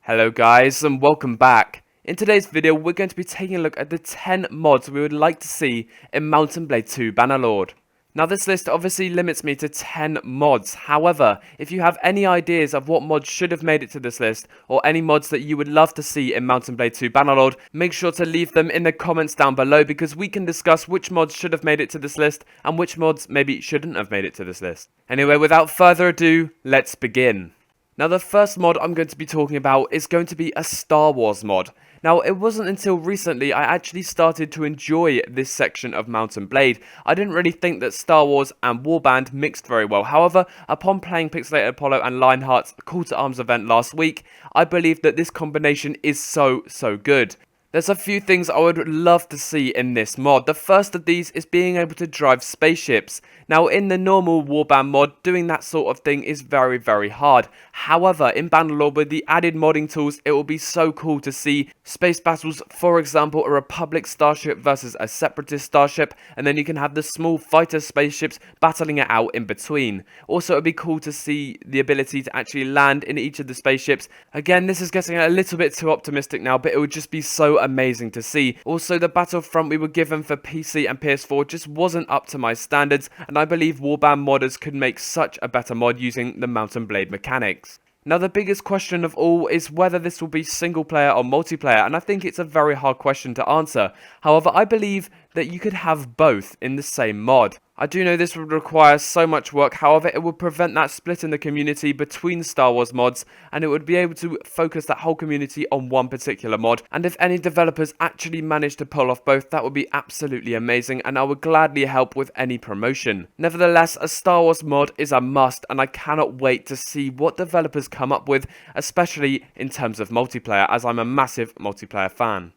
Hello guys and welcome back. In today's video we're going to be taking a look at the 10 mods we would like to see in Blade II Bannerlord. Now this list obviously limits me to 10 mods, however, if you have any ideas of what mods should have made it to this list, or any mods that you would love to see in Blade II Bannerlord, make sure to leave them in the comments down below because we can discuss which mods should have made it to this list, and which mods maybe shouldn't have made it to this list. Anyway, without further ado, let's begin. Now the first mod I'm going to be talking about is going to be a Star Wars mod. Now it wasn't until recently I actually started to enjoy this section of Blade. I didn't really think that Star Wars and Warband mixed very well. However, upon playing Pixelated Apollo and Lionheart's Call to Arms event last week, I believe that this combination is so good. There's a few things I would love to see in this mod. The first of these is being able to drive spaceships. Now in the normal Warband mod, doing that sort of thing is very hard. However, in Bannerlord with the added modding tools, it will be so cool to see space battles, for example a Republic starship versus a Separatist starship, and then you can have the small fighter spaceships battling it out in between. Also it would be cool to see the ability to actually land in each of the spaceships. Again, this is getting a little bit too optimistic now, but it would just be so amazing to see. Also, the Battlefront we were given for PC and PS4 just wasn't up to my standards, and I believe Warband modders could make such a better mod using the Mountain Blade mechanics. Now the biggest question of all is whether this will be single player or multiplayer, and I think it's a very hard question to answer. However, I believe that you could have both in the same mod. I do know this would require so much work, however it would prevent that split in the community between Star Wars mods, and it would be able to focus that whole community on one particular mod. And if any developers actually manage to pull off both, that would be absolutely amazing, and I would gladly help with any promotion. Nevertheless, a Star Wars mod is a must, and I cannot wait to see what developers come up with, especially in terms of multiplayer, as I'm a massive multiplayer fan.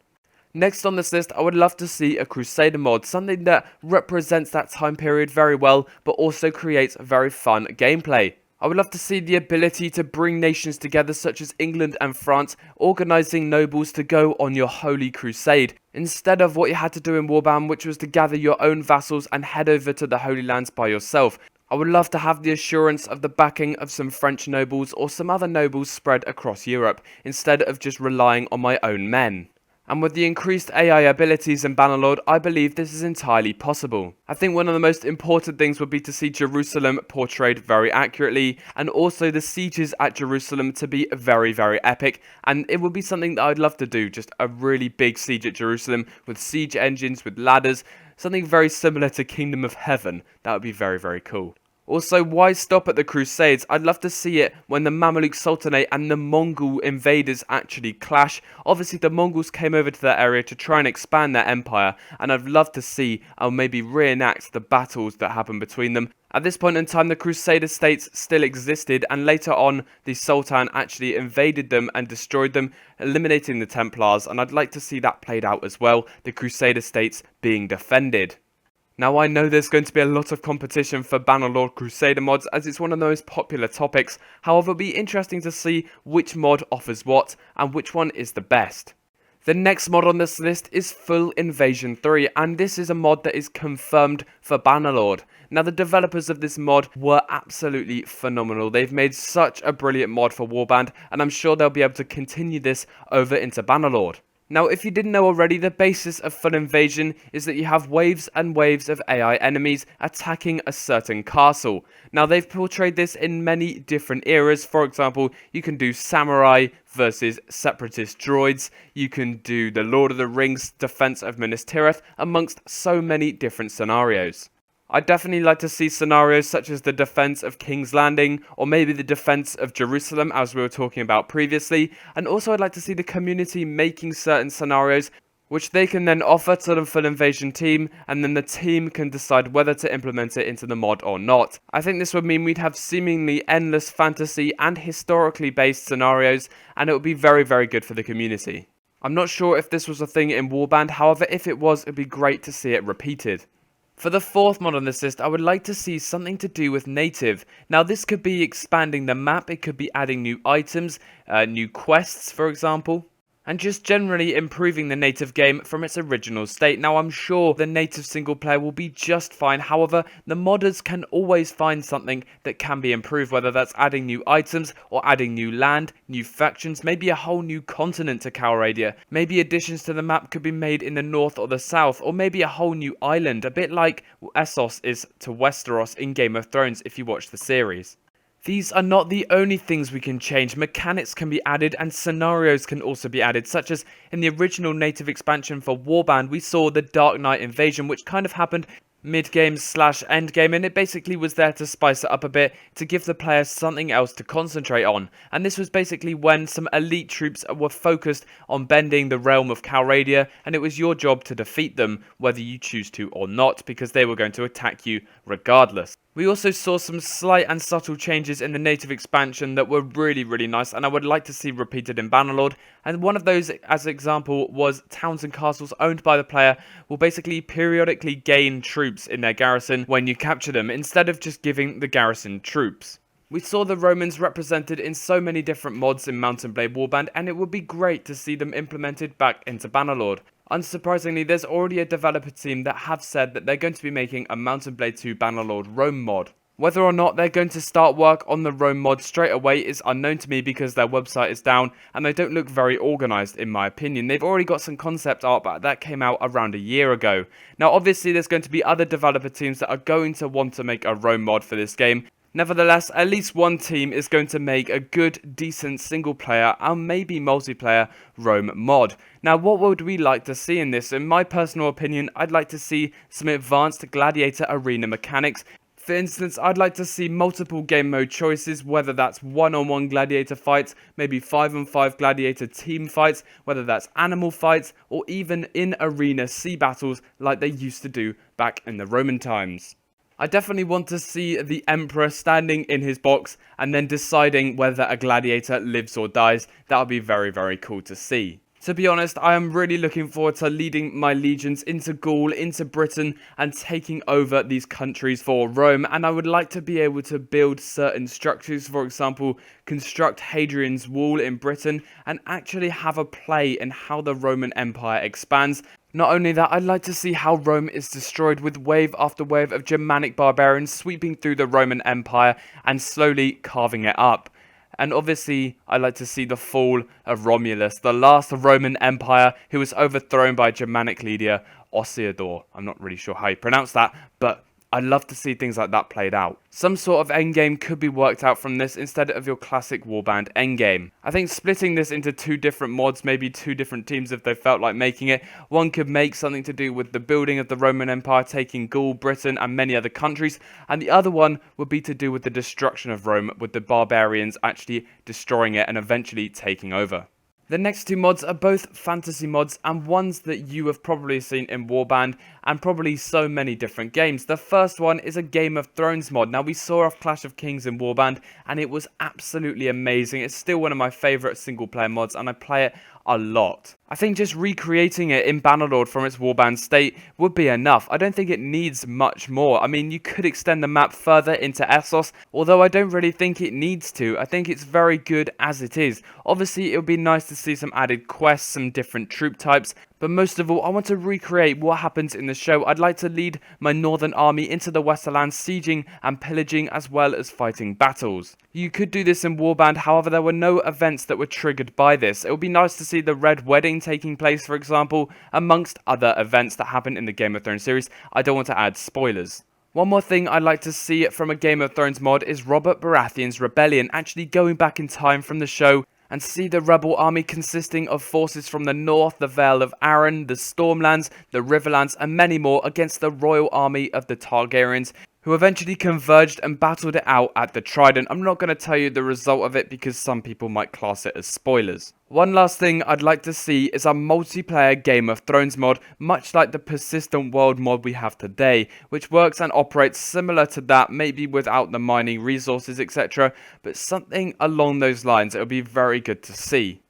Next on this list, I would love to see a Crusader mod, something that represents that time period very well, but also creates very fun gameplay. I would love to see the ability to bring nations together such as England and France, organising nobles to go on your holy crusade, instead of what you had to do in Warband, which was to gather your own vassals and head over to the Holy Lands by yourself. I would love to have the assurance of the backing of some French nobles or some other nobles spread across Europe, instead of just relying on my own men. And with the increased AI abilities in Bannerlord, I believe this is entirely possible. I think one of the most important things would be to see Jerusalem portrayed very accurately, and also the sieges at Jerusalem to be very epic, and it would be something that I'd love to do, just a really big siege at Jerusalem with siege engines, with ladders, something very similar to Kingdom of Heaven. That would be very cool. Also, why stop at the Crusades? I'd love to see it when the Mamluk Sultanate and the Mongol invaders actually clash. Obviously, the Mongols came over to that area to try and expand their empire, and I'd love to see or maybe reenact the battles that happened between them. At this point in time, the Crusader states still existed, and later on, the Sultan actually invaded them and destroyed them, eliminating the Templars, and I'd like to see that played out as well, the Crusader states being defended. Now I know there's going to be a lot of competition for Bannerlord Crusader mods as it's one of the most popular topics, however it'll be interesting to see which mod offers what and which one is the best. The next mod on this list is Full Invasion 3, and this is a mod that is confirmed for Bannerlord. Now the developers of this mod were absolutely phenomenal. They've made such a brilliant mod for Warband, and I'm sure they'll be able to continue this over into Bannerlord. Now, if you didn't know already, the basis of Full Invasion is that you have waves and waves of AI enemies attacking a certain castle. Now, they've portrayed this in many different eras. For example, you can do samurai versus separatist droids. You can do the Lord of the Rings defense of Minas Tirith, amongst so many different scenarios. I'd definitely like to see scenarios such as the defense of King's Landing, or maybe the defense of Jerusalem as we were talking about previously, and also I'd like to see the community making certain scenarios which they can then offer to the Full Invasion team, and then the team can decide whether to implement it into the mod or not. I think this would mean we'd have seemingly endless fantasy and historically based scenarios, and it would be very good for the community. I'm not sure if this was a thing in Warband, however if it was, it'd be great to see it repeated. For the fourth mod on this list, I would like to see something to do with native. Now this could be expanding the map, it could be adding new items, new quests for example. and just generally improving the native game from its original state. Now, I'm sure the native single player will be just fine, however, the modders can always find something that can be improved, whether that's adding new items or adding new land, new factions, maybe a whole new continent to Calradia, maybe additions to the map could be made in the north or the south, or maybe a whole new island, a bit like Essos is to Westeros in Game of Thrones if you watch the series. These are not the only things we can change. Mechanics can be added and scenarios can also be added, such as in the original native expansion for Warband, we saw the Dark Knight invasion, which kind of happened mid-game slash end-game, and it basically was there to spice it up a bit, to give the players something else to concentrate on. And this was basically when some elite troops were focused on bending the realm of Calradia, and it was your job to defeat them, whether you choose to or not, because they were going to attack you regardless. We also saw some slight and subtle changes in the native expansion that were really nice, and I would like to see repeated in Bannerlord. And one of those, as an example, was towns and castles owned by the player will basically periodically gain troops in their garrison when you capture them, instead of just giving the garrison troops. We saw the Romans represented in so many different mods in Mount & Blade Warband, and it would be great to see them implemented back into Bannerlord. Unsurprisingly, there's already a developer team that have said that they're going to be making a Mount & Blade II Bannerlord Rome mod. Whether or not they're going to start work on the Rome mod straight away is unknown to me because their website is down and they don't look very organised in my opinion. They've already got some concept art, but that came out around a year ago. Now obviously there's going to be other developer teams that are going to want to make a Rome mod for this game. Nevertheless, at least one team is going to make a good, decent single-player and maybe multiplayer Rome mod. Now, what would we like to see in this? In my personal opinion, I'd like to see some advanced gladiator arena mechanics. For instance, I'd like to see multiple game mode choices, whether that's one-on-one gladiator fights, maybe 5-on-5 gladiator team fights, whether that's animal fights, or even in-arena sea battles like they used to do back in the Roman times. I definitely want to see the Emperor standing in his box and then deciding whether a gladiator lives or dies. That would be very cool to see. To be honest, I am really looking forward to leading my legions into Gaul, into Britain, and taking over these countries for Rome. And I would like to be able to build certain structures, for example, construct Hadrian's Wall in Britain, and actually have a play in how the Roman Empire expands. Not only that, I'd like to see how Rome is destroyed with wave after wave of Germanic barbarians sweeping through the Roman Empire and slowly carving it up. And obviously, I'd like to see the fall of Romulus, the last Roman Empire who was overthrown by Germanic leader Osiodor. I'm not really sure how you pronounce that, but I'd love to see things like that played out. Some sort of endgame could be worked out from this instead of your classic Warband endgame. I think splitting this into two different mods, maybe two different teams if they felt like making it. One could make something to do with the building of the Roman Empire, taking Gaul, Britain and many other countries. And the other one would be to do with the destruction of Rome, with the barbarians actually destroying it and eventually taking over. The next two mods are both fantasy mods and ones that you have probably seen in Warband and probably so many different games. The first one is a Game of Thrones mod. Now we saw off Clash of Kings in Warband and it was absolutely amazing. It's still one of my favourite single player mods and I play it a lot. I think just recreating it in Bannerlord from its Warband state would be enough. I don't think it needs much more. I mean, you could extend the map further into Essos, although I don't really think it needs to. I think it's very good as it is. Obviously, it would be nice to see some added quests, some different troop types, but most of all, I want to recreate what happens in the show. I'd like to lead my northern army into the Westerlands, sieging and pillaging as well as fighting battles. You could do this in Warband, however there were no events that were triggered by this. It would be nice to see the Red Wedding taking place, for example, amongst other events that happen in the Game of Thrones series. I don't want to add spoilers. One more thing I'd like to see from a Game of Thrones mod is Robert Baratheon's rebellion, actually going back in time from the show and see the rebel army consisting of forces from the north, the Vale of Arryn, the Stormlands, the Riverlands and many more against the royal army of the Targaryens, who eventually converged and battled it out at the Trident. I'm not going to tell you the result of it because some people might class it as spoilers. One last thing I'd like to see is a multiplayer Game of Thrones mod, much like the Persistent World mod we have today, which works and operates similar to that, maybe without the mining resources, etc., but something along those lines. It would be very good to see.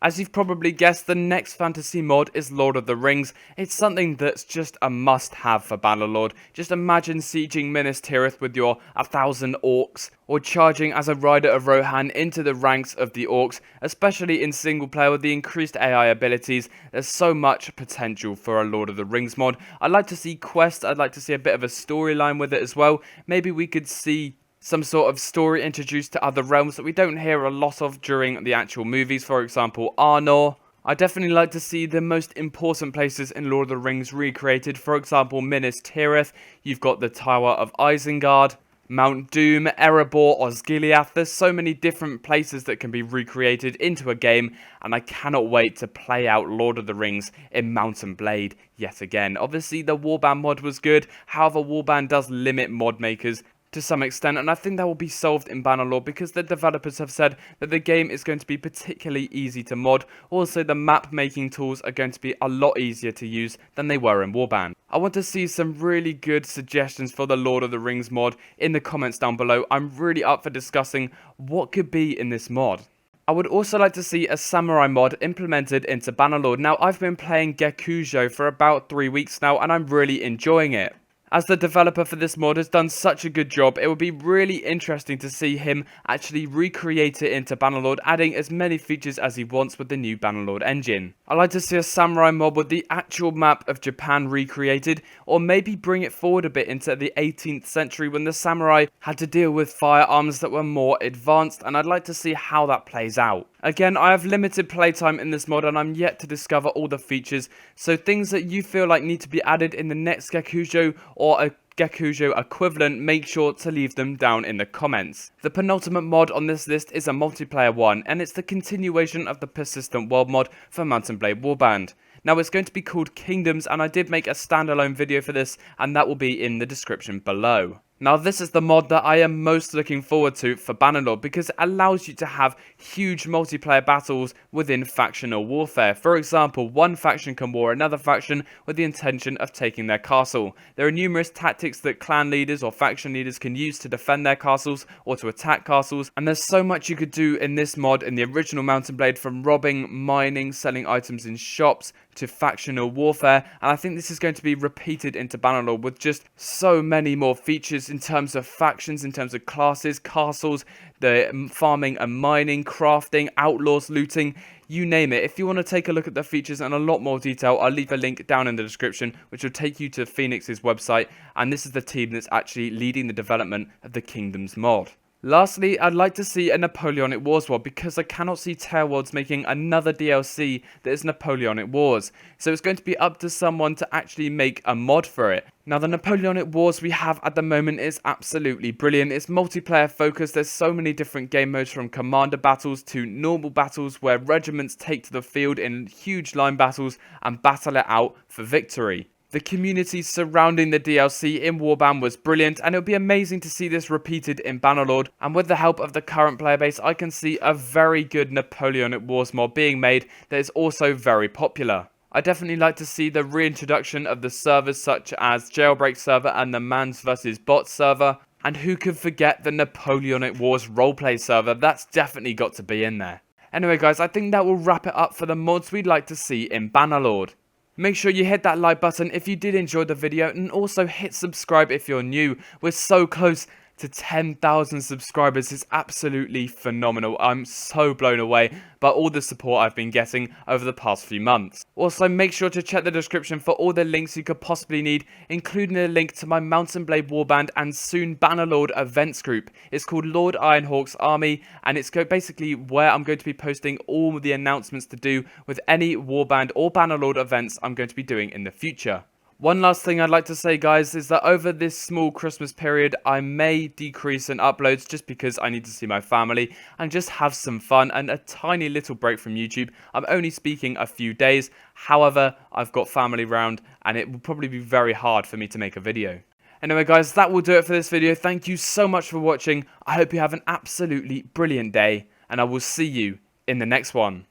As you've probably guessed, the next fantasy mod is Lord of the Rings. It's something that's just a must-have for Bannerlord. Just imagine sieging Minas Tirith with your 1,000 orcs, or charging as a rider of Rohan into the ranks of the orcs, especially in single player with the increased AI abilities. There's so much potential for a Lord of the Rings mod. I'd like to see quests, I'd like to see a bit of a storyline with it as well. Maybe we could see some sort of story introduced to other realms that we don't hear a lot of during the actual movies, for example, Arnor. I definitely like to see the most important places in Lord of the Rings recreated, for example, Minas Tirith, you've got the Tower of Isengard, Mount Doom, Erebor, Osgiliath. There's so many different places that can be recreated into a game, and I cannot wait to play out Lord of the Rings in Mount and Blade yet again. Obviously, the Warband mod was good, however, Warband does limit mod makers to some extent, and I think that will be solved in Bannerlord because the developers have said that the game is going to be particularly easy to mod. Also, the map making tools are going to be a lot easier to use than they were in Warband. I want to see some really good suggestions for the Lord of the Rings mod in the comments down below. I'm really up for discussing what could be in this mod. I would also like to see a samurai mod implemented into Bannerlord. Now, I've been playing Gekujo for about 3 weeks now, and I'm really enjoying it. As the developer for this mod has done such a good job, it would be really interesting to see him actually recreate it into Bannerlord, adding as many features as he wants with the new Bannerlord engine. I'd like to see a samurai mod with the actual map of Japan recreated, or maybe bring it forward a bit into the 18th century when the samurai had to deal with firearms that were more advanced, and I'd like to see how that plays out. Again, I have limited playtime in this mod and I'm yet to discover all the features, so things that you feel like need to be added in the next Gekujo or a Gekujo equivalent, make sure to leave them down in the comments. The penultimate mod on this list is a multiplayer one, and it's the continuation of the Persistent World mod for Mount and Blade Warband. Now, it's going to be called Kingdoms, and I did make a standalone video for this, and that will be in the description below. Now, this is the mod that I am most looking forward to for Bannerlord because it allows you to have huge multiplayer battles within factional warfare. For example, one faction can war another faction with the intention of taking their castle. There are numerous tactics that clan leaders or faction leaders can use to defend their castles or to attack castles, and there's so much you could do in this mod in the original Mount and Blade, from robbing, mining, selling items in shops, to factional warfare, and I think this is going to be repeated into Bannerlord with just so many more features in terms of factions, in terms of classes, castles, the farming and mining, crafting, outlaws, looting, you name it. If you want to take a look at the features in a lot more detail, I'll leave a link down in the description which will take you to Phoenix's website, and this is the team that's actually leading the development of the Kingdoms mod. Lastly, I'd like to see a Napoleonic Wars mod because I cannot see Tailworlds making another DLC that is Napoleonic Wars. So it's going to be up to someone to actually make a mod for it. Now, the Napoleonic Wars we have at the moment is absolutely brilliant. It's multiplayer focused. There's so many different game modes, from commander battles to normal battles where regiments take to the field in huge line battles and battle it out for victory. The community surrounding the DLC in Warband was brilliant, and it would be amazing to see this repeated in Bannerlord, and with the help of the current player base, I can see a very good Napoleonic Wars mod being made that is also very popular. I definitely like to see the reintroduction of the servers such as Jailbreak server and the Mans vs Bots server, and who could forget the Napoleonic Wars roleplay server. That's definitely got to be in there. Anyway guys, I think that will wrap it up for the mods we'd like to see in Bannerlord. Make sure you hit that like button if you did enjoy the video, and also hit subscribe if you're new. We're so close to 10,000 subscribers. It's absolutely phenomenal. I'm so blown away by all the support I've been getting over the past few months. Also, make sure to check the description for all the links you could possibly need, including a link to my Mount and Blade Warband and soon Bannerlord events group. It's called Lord Ironhawk's Army, and it's basically where I'm going to be posting all the announcements to do with any Warband or Bannerlord events I'm going to be doing in the future. One last thing I'd like to say, guys, is that over this small Christmas period, I may decrease in uploads just because I need to see my family and just have some fun and a tiny little break from YouTube. I'm only speaking a few days. However, I've got family around and it will probably be very hard for me to make a video. Anyway, guys, that will do it for this video. Thank you so much for watching. I hope you have an absolutely brilliant day, and I will see you in the next one.